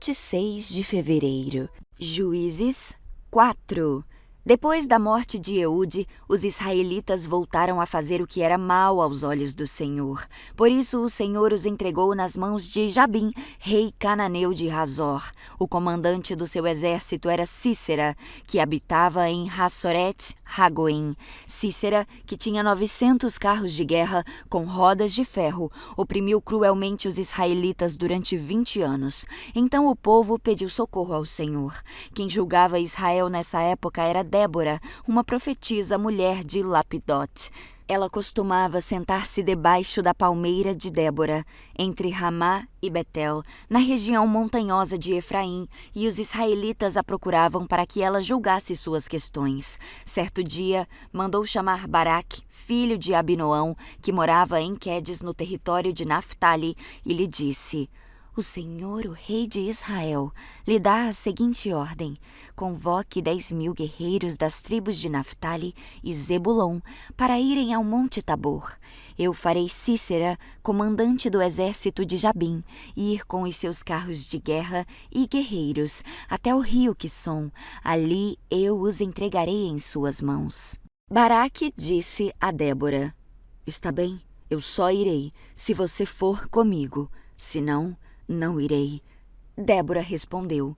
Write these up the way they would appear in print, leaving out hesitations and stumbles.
26 de fevereiro. Juízes 4. Depois da morte de Eude, os israelitas voltaram a fazer o que era mal aos olhos do Senhor. Por isso o Senhor os entregou nas mãos de Jabim, rei cananeu de Hazor. O comandante do seu exército era Sísera, que habitava em Hassoret-Hagoim. Sísera, que tinha 900 carros de guerra com rodas de ferro, oprimiu cruelmente os israelitas durante 20 anos. Então o povo pediu socorro ao Senhor. Quem julgava Israel nessa época era Débora, uma profetisa mulher de Lapidote. Ela costumava sentar-se debaixo da palmeira de Débora, entre Ramá e Betel, na região montanhosa de Efraim, e os israelitas a procuravam para que ela julgasse suas questões. Certo dia, mandou chamar Baraque, filho de Abinoão, que morava em Quedes, no território de Naftali, e lhe disse: "O Senhor, o rei de Israel, lhe dá a seguinte ordem: convoque 10.000 guerreiros das tribos de Naftali e Zebulon para irem ao Monte Tabor. Eu farei Sísera, comandante do exército de Jabim, ir com os seus carros de guerra e guerreiros até o rio Quisson. Ali eu os entregarei em suas mãos." Baraque disse a Débora: "Está bem, eu só irei se você for comigo, senão não irei." Débora respondeu: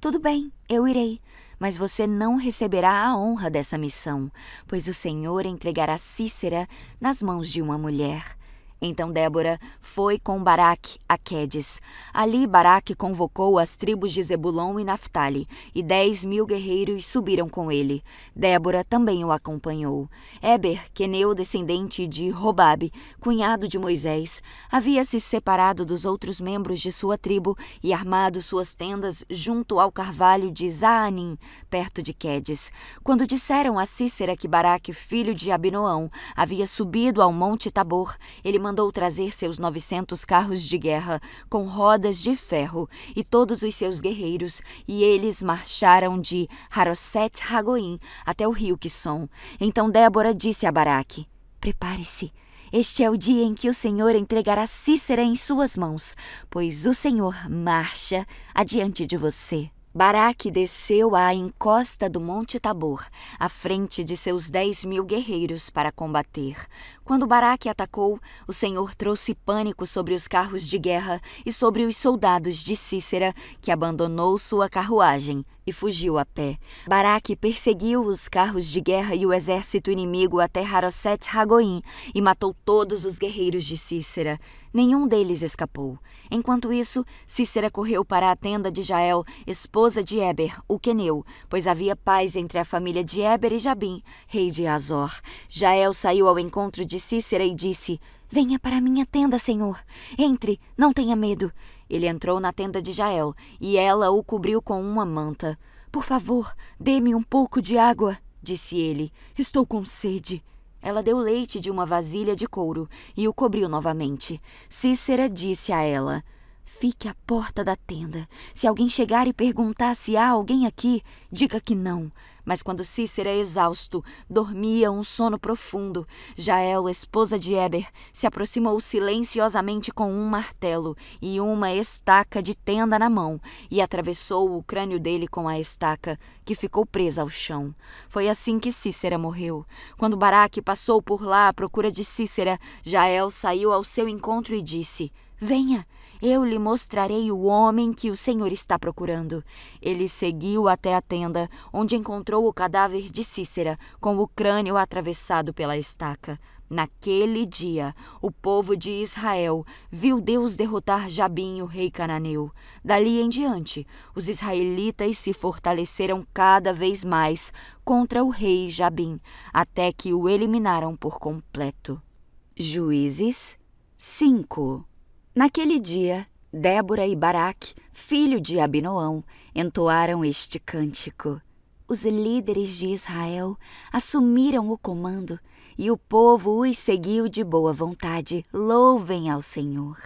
"Tudo bem, eu irei, mas você não receberá a honra dessa missão, pois o Senhor entregará Sísera nas mãos de uma mulher." Então Débora foi com Baraque a Quedes. Ali Baraque convocou as tribos de Zebulon e Naftali, e 10.000 guerreiros subiram com ele. Débora também o acompanhou. Éber, queneu descendente de Robabe, cunhado de Moisés, havia se separado dos outros membros de sua tribo e armado suas tendas junto ao carvalho de Zaanim, perto de Quedes. Quando disseram a Sísera que Baraque, filho de Abinoão, havia subido ao Monte Tabor, ele mandou trazer seus 900 carros de guerra com rodas de ferro e todos os seus guerreiros, e eles marcharam de Haroset-Hagoim até o rio Quisson. Então Débora disse a Baraque: "Prepare-se. Este é o dia em que o Senhor entregará Sísera em suas mãos, pois o Senhor marcha adiante de você." Baraque desceu à encosta do Monte Tabor, à frente de seus 10.000 guerreiros para combater. Quando Baraque atacou, o Senhor trouxe pânico sobre os carros de guerra e sobre os soldados de Sísera, que abandonou sua carruagem e fugiu a pé. Baraque perseguiu os carros de guerra e o exército inimigo até Haroset-Hagoim e matou todos os guerreiros de Sísera. Nenhum deles escapou. Enquanto isso, Sísera correu para a tenda de Jael, esposa de Éber, o queneu, pois havia paz entre a família de Éber e Jabim, rei de Hazor. Jael saiu ao encontro de Sísera e disse: "Venha para a minha tenda, Senhor. Entre, não tenha medo." Ele entrou na tenda de Jael, e ela o cobriu com uma manta. "Por favor, dê-me um pouco de água", disse ele. "Estou com sede." Ela deu leite de uma vasilha de couro e o cobriu novamente. Sísera disse a ela: "Fique à porta da tenda. Se alguém chegar e perguntar se há alguém aqui, diga que não." Mas quando Sísera, exausto, dormia um sono profundo, Jael, esposa de Éber, se aproximou silenciosamente com um martelo e uma estaca de tenda na mão e atravessou o crânio dele com a estaca, que ficou presa ao chão. Foi assim que Sísera morreu. Quando Baraque passou por lá à procura de Sísera, Jael saiu ao seu encontro e disse: "Venha, eu lhe mostrarei o homem que o Senhor está procurando." Ele seguiu até a tenda, onde encontrou o cadáver de Sísera, com o crânio atravessado pela estaca. Naquele dia, o povo de Israel viu Deus derrotar Jabim, o rei cananeu. Dali em diante, os israelitas se fortaleceram cada vez mais contra o rei Jabim, até que o eliminaram por completo. Juízes 5. Naquele dia, Débora e Baraque, filho de Abinoão, entoaram este cântico. Os líderes de Israel assumiram o comando e o povo os seguiu de boa vontade. Louvem ao Senhor.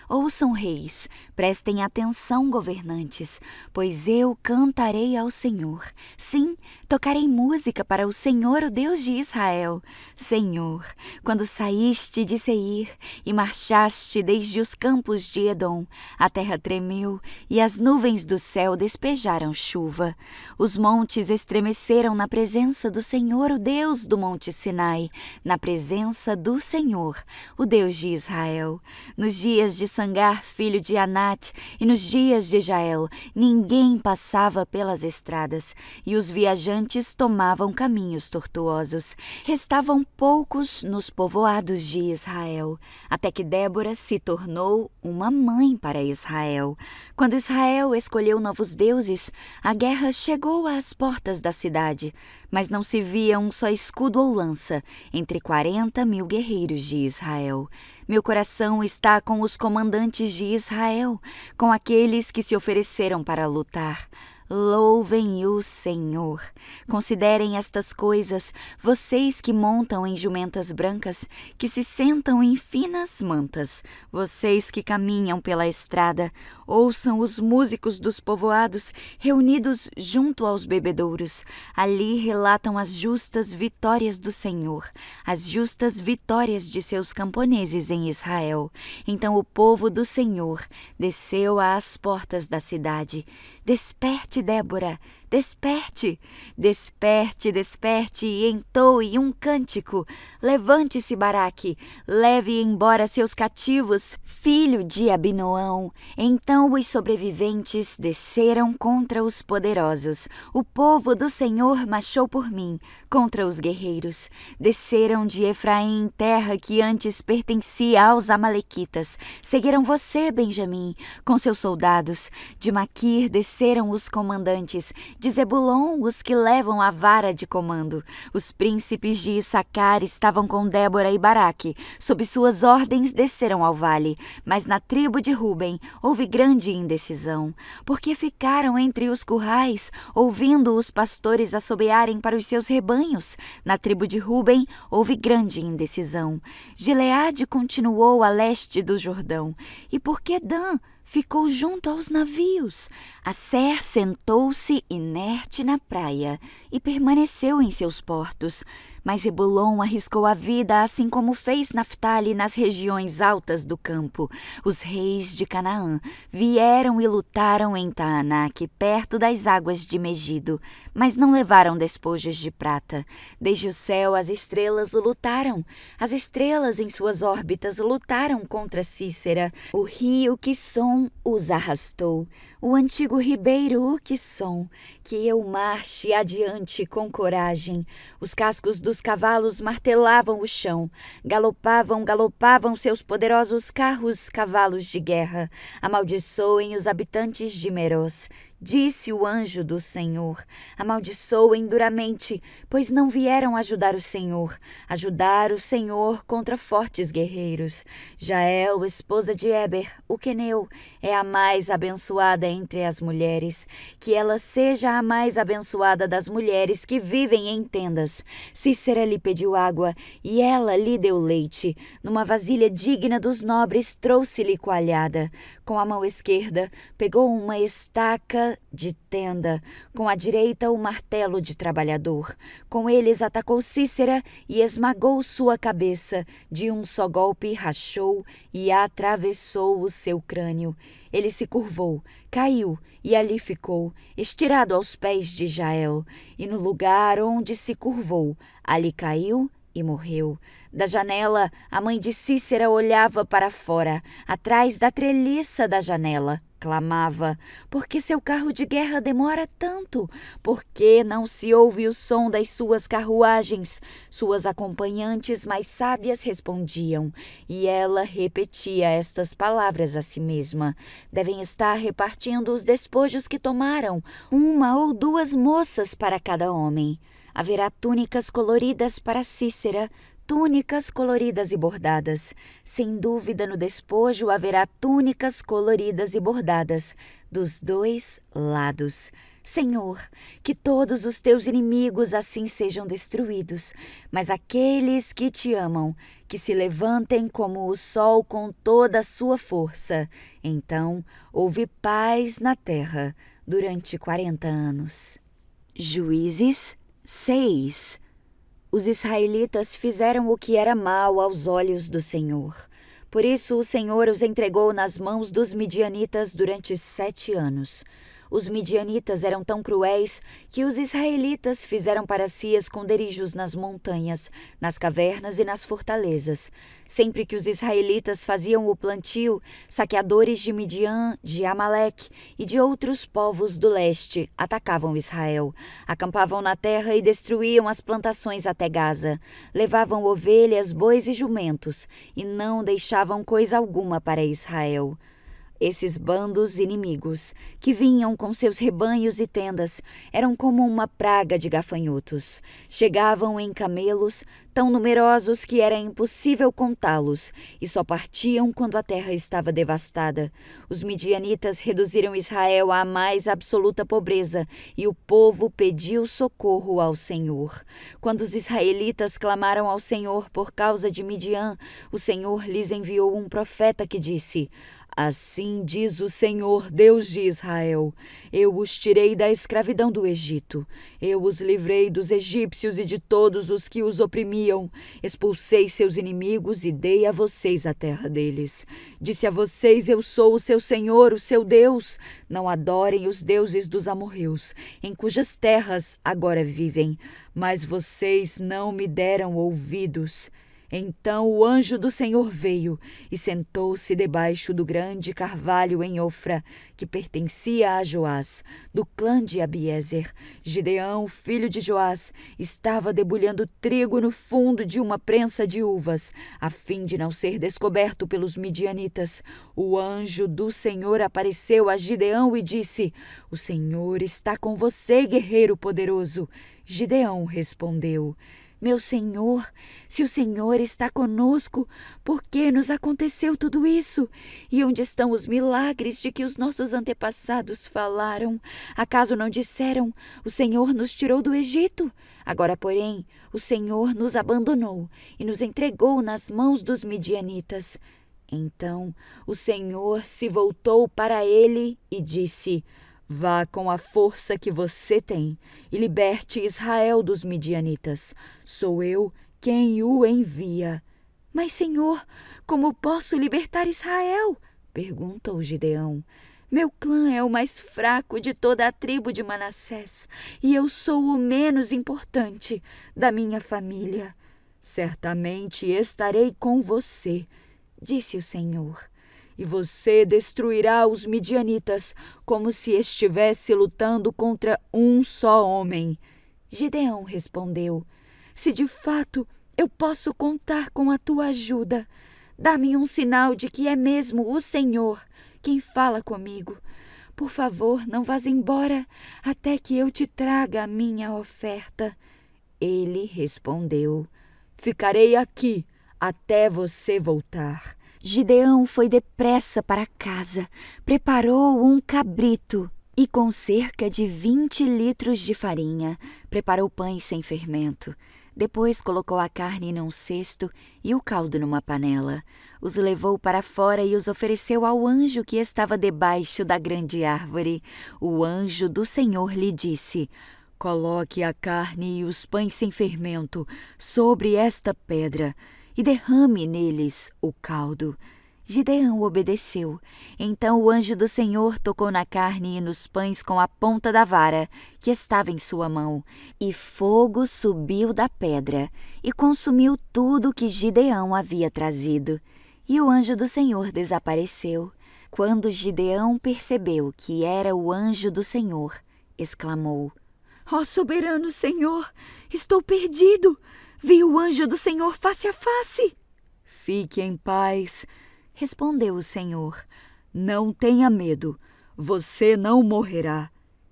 Ouçam, reis, prestem atenção, governantes, pois eu cantarei ao Senhor. Sim, tocarei música para o Senhor, o Deus de Israel. Senhor, quando saíste de Seir e marchaste desde os campos de Edom, a terra tremeu e as nuvens do céu despejaram chuva. Os montes estremeceram na presença do Senhor, o Deus do monte Sinai, na presença do Senhor, o Deus de Israel. Nos dias de Sangar, filho de Anate, e nos dias de Jael, ninguém passava pelas estradas, e os viajantes tomavam caminhos tortuosos. Restavam poucos nos povoados de Israel, até que Débora se tornou uma mãe para Israel. Quando Israel escolheu novos deuses, a guerra chegou às portas da cidade, mas não se via um só escudo ou lança entre 40.000 guerreiros de Israel. Meu coração está com os comandantes de Israel, com aqueles que se ofereceram para lutar. Louvem o Senhor. Considerem estas coisas, vocês que montam em jumentas brancas, que se sentam em finas mantas, vocês que caminham pela estrada. Ouçam os músicos dos povoados reunidos junto aos bebedouros. Ali relatam as justas vitórias do Senhor, as justas vitórias de seus camponeses em Israel. Então o povo do Senhor desceu às portas da cidade. Desperte, Débora, desperte, desperte, desperte e entoe um cântico. Levante-se, Baraque, leve embora seus cativos, filho de Abinoão. Então os sobreviventes desceram contra os poderosos. O povo do Senhor marchou por mim contra os guerreiros. Desceram de Efraim, terra que antes pertencia aos amalequitas. Seguiram você, Benjamim, com seus soldados. De Maquir desceram os comandantes, de Zebulon os que levam a vara de comando. Os príncipes de Issacar estavam com Débora e Baraque. Sob suas ordens desceram ao vale, mas na tribo de Ruben houve grande indecisão, porque ficaram entre os currais, ouvindo os pastores assobearem para os seus rebanhos. Na tribo de Ruben houve grande indecisão. Gileade continuou a leste do Jordão, e porque Dan ficou junto aos navios. Asser sentou-se inerte na praia e permaneceu em seus portos. Mas Zebulon arriscou a vida, assim como fez Naftali nas regiões altas do campo. Os reis de Canaã vieram e lutaram em Taanaque, perto das águas de Megido, mas não levaram despojos de prata. Desde o céu as estrelas lutaram. As estrelas em suas órbitas lutaram contra Cícera. O rio Quisson os arrastou. O antigo ribeiro Uquisson, que eu marche adiante com coragem. Os cascos dos cavalos martelavam o chão. Galopavam, galopavam seus poderosos carros, cavalos de guerra. Amaldiçoem os habitantes de Meroz. Disse o anjo do Senhor: amaldiçoem duramente, pois não vieram ajudar o Senhor contra fortes guerreiros. Jael, esposa de Eber, o queneu, é a mais abençoada entre as mulheres. Que ela seja a mais abençoada das mulheres que vivem em tendas. Cícera lhe pediu água, e ela lhe deu leite. Numa vasilha digna dos nobres trouxe-lhe coalhada. Com a mão esquerda pegou uma estaca de tenda, com a direita o martelo de trabalhador. Com eles atacou Cícera e esmagou sua cabeça. De um só golpe rachou e atravessou o seu crânio. Ele se curvou, caiu e ali ficou, estirado aos pés de Jael. E no lugar onde se curvou, ali caiu e morreu. Da janela, a mãe de Cícera olhava para fora. Atrás da treliça da janela, clamava: por que seu carro de guerra demora tanto? Por que não se ouve o som das suas carruagens? Suas acompanhantes mais sábias respondiam, e ela repetia estas palavras a si mesma: devem estar repartindo os despojos que tomaram, 1 ou 2 moças para cada homem. Haverá túnicas coloridas para Cícera, túnicas coloridas e bordadas. Sem dúvida, no despojo haverá túnicas coloridas e bordadas, dos 2 lados. Senhor, que todos os teus inimigos assim sejam destruídos, mas aqueles que te amam, que se levantem como o sol com toda a sua força. Então houve paz na terra durante 40 anos. Juízes 6. Os israelitas fizeram o que era mal aos olhos do Senhor. Por isso o Senhor os entregou nas mãos dos midianitas durante 7 anos. Os midianitas eram tão cruéis que os israelitas fizeram para si esconderijos nas montanhas, nas cavernas e nas fortalezas. Sempre que os israelitas faziam o plantio, saqueadores de Midian, de Amaleque e de outros povos do leste atacavam Israel. Acampavam na terra e destruíam as plantações até Gaza. Levavam ovelhas, bois e jumentos e não deixavam coisa alguma para Israel. Esses bandos inimigos, que vinham com seus rebanhos e tendas, eram como uma praga de gafanhotos. Chegavam em camelos, tão numerosos que era impossível contá-los, e só partiam quando a terra estava devastada. Os midianitas reduziram Israel à mais absoluta pobreza, e o povo pediu socorro ao Senhor. Quando os israelitas clamaram ao Senhor por causa de Midian, o Senhor lhes enviou um profeta que disse: Assim diz o Senhor, Deus de Israel: eu os tirei da escravidão do Egito. Eu os livrei dos egípcios e de todos os que os oprimiam. Expulsei seus inimigos e dei a vocês a terra deles. Disse a vocês: eu sou o seu Senhor, o seu Deus. Não adorem os deuses dos amorreus, em cujas terras agora vivem. Mas vocês não me deram ouvidos. Então o anjo do Senhor veio e sentou-se debaixo do grande carvalho em Ofra, que pertencia a Joás, do clã de Abiezer. Gideão, filho de Joás, estava debulhando trigo no fundo de uma prensa de uvas, a fim de não ser descoberto pelos midianitas. O anjo do Senhor apareceu a Gideão e disse: o Senhor está com você, guerreiro poderoso. Gideão respondeu: meu Senhor, se o Senhor está conosco, por que nos aconteceu tudo isso? E onde estão os milagres de que os nossos antepassados falaram? Acaso não disseram: o Senhor nos tirou do Egito? Agora, porém, o Senhor nos abandonou e nos entregou nas mãos dos midianitas. Então o Senhor se voltou para ele e disse: vá com a força que você tem e liberte Israel dos midianitas. Sou eu quem o envia. Mas, Senhor, como posso libertar Israel? Perguntou Gideão. Meu clã é o mais fraco de toda a tribo de Manassés e eu sou o menos importante da minha família. Certamente estarei com você, disse o Senhor. E você destruirá os midianitas como se estivesse lutando contra um só homem. Gideão respondeu: se de fato eu posso contar com a tua ajuda, dá-me um sinal de que é mesmo o Senhor quem fala comigo. Por favor, não vás embora até que eu te traga a minha oferta. Ele respondeu: ficarei aqui até você voltar. Gideão foi depressa para casa, preparou um cabrito e, com cerca de 20 litros de farinha, preparou pães sem fermento. Depois colocou a carne num cesto e o caldo numa panela. Os levou para fora e os ofereceu ao anjo que estava debaixo da grande árvore. O anjo do Senhor lhe disse: coloque a carne e os pães sem fermento sobre esta pedra e derrame neles o caldo. Gideão obedeceu. Então o anjo do Senhor tocou na carne e nos pães com a ponta da vara que estava em sua mão, e fogo subiu da pedra e consumiu tudo que Gideão havia trazido. E o anjo do Senhor desapareceu. Quando Gideão percebeu que era o anjo do Senhor, exclamou: ó soberano Senhor, estou perdido! Vi o anjo do Senhor face a face. Fique em paz, respondeu o Senhor. Não tenha medo, você não morrerá.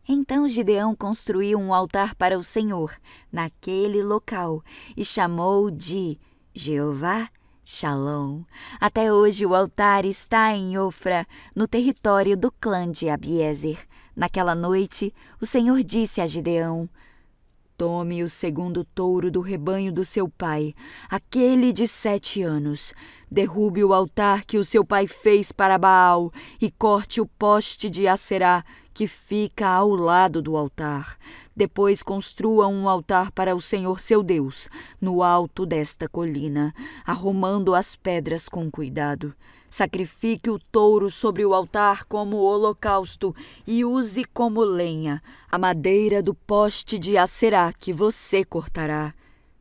Então Gideão construiu um altar para o Senhor naquele local e chamou de Jeová Shalom. Até hoje o altar está em Ofra, no território do clã de Abiezer. Naquela noite, o Senhor disse a Gideão: tome o segundo touro do rebanho do seu pai, aquele de 7 anos. Derrube o altar que o seu pai fez para Baal e corte o poste de Acerá que fica ao lado do altar. Depois construa um altar para o Senhor seu Deus, no alto desta colina, arrumando as pedras com cuidado. Sacrifique o touro sobre o altar como holocausto e use como lenha a madeira do poste de Acerá que você cortará.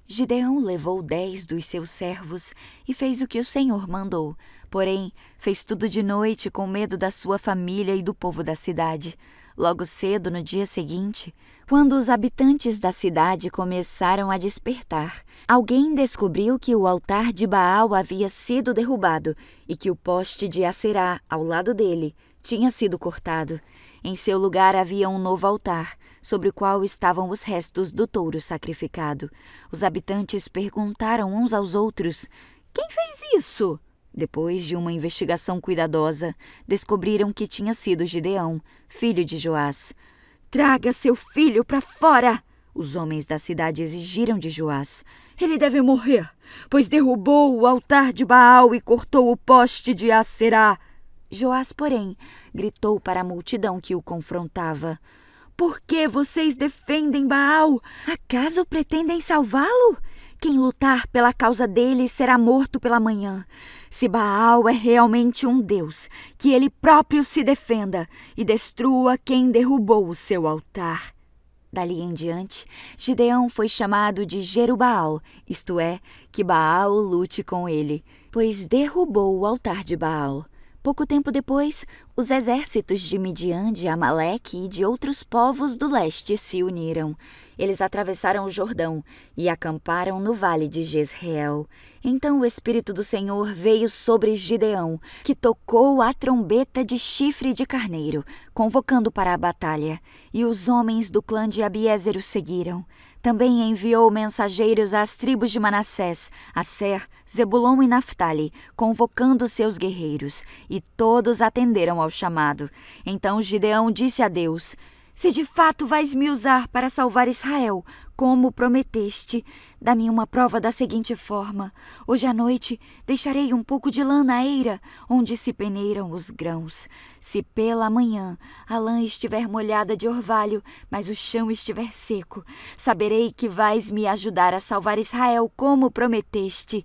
Gideão levou 10 dos seus servos e fez o que o Senhor mandou. Porém, fez tudo de noite com medo da sua família e do povo da cidade. Logo cedo, no dia seguinte, quando os habitantes da cidade começaram a despertar, alguém descobriu que o altar de Baal havia sido derrubado e que o poste de Acerá, ao lado dele, tinha sido cortado. Em seu lugar havia um novo altar, sobre o qual estavam os restos do touro sacrificado. Os habitantes perguntaram uns aos outros: quem fez isso? Depois de uma investigação cuidadosa, descobriram que tinha sido Gideão, filho de Joás. Traga seu filho para fora! Os homens da cidade exigiram de Joás. Ele deve morrer, pois derrubou o altar de Baal e cortou o poste de Acerá. Joás, porém, gritou para a multidão que o confrontava: por que vocês defendem Baal? Acaso pretendem salvá-lo? Quem lutar pela causa dele será morto pela manhã. Se Baal é realmente um deus, que ele próprio se defenda e destrua quem derrubou o seu altar. Dali em diante, Gideão foi chamado de Jerubaal, isto é, que Baal lute com ele, pois derrubou o altar de Baal. Pouco tempo depois, os exércitos de Midian, de Amaleque e de outros povos do leste se uniram. Eles atravessaram o Jordão e acamparam no vale de Jezreel. Então o Espírito do Senhor veio sobre Gideão, que tocou a trombeta de chifre de carneiro, convocando para a batalha, e os homens do clã de Abiezer o seguiram. Também enviou mensageiros às tribos de Manassés, Asser, Zebulon e Naftali, convocando seus guerreiros, e todos atenderam ao chamado. Então Gideão disse a Deus: se de fato vais me usar para salvar Israel, como prometeste, dá-me uma prova da seguinte forma: hoje à noite deixarei um pouco de lã na eira, onde se peneiram os grãos. Se pela manhã a lã estiver molhada de orvalho, mas o chão estiver seco, saberei que vais me ajudar a salvar Israel, como prometeste.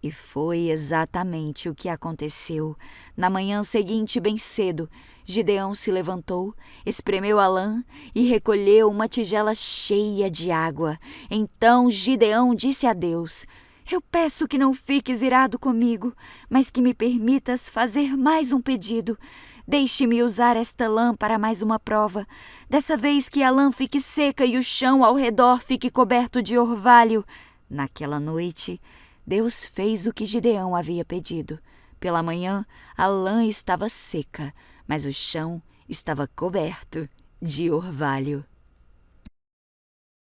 E foi exatamente o que aconteceu. Na manhã seguinte, bem cedo, Gideão se levantou, espremeu a lã e recolheu uma tigela cheia de água. Então Gideão disse a Deus: eu peço que não fiques irado comigo, mas que me permitas fazer mais um pedido. Deixe-me usar esta lã para mais uma prova. Dessa vez que a lã fique seca e o chão ao redor fique coberto de orvalho. Naquela noite, Deus fez o que Gideão havia pedido. Pela manhã, a lã estava seca, mas o chão estava coberto de orvalho.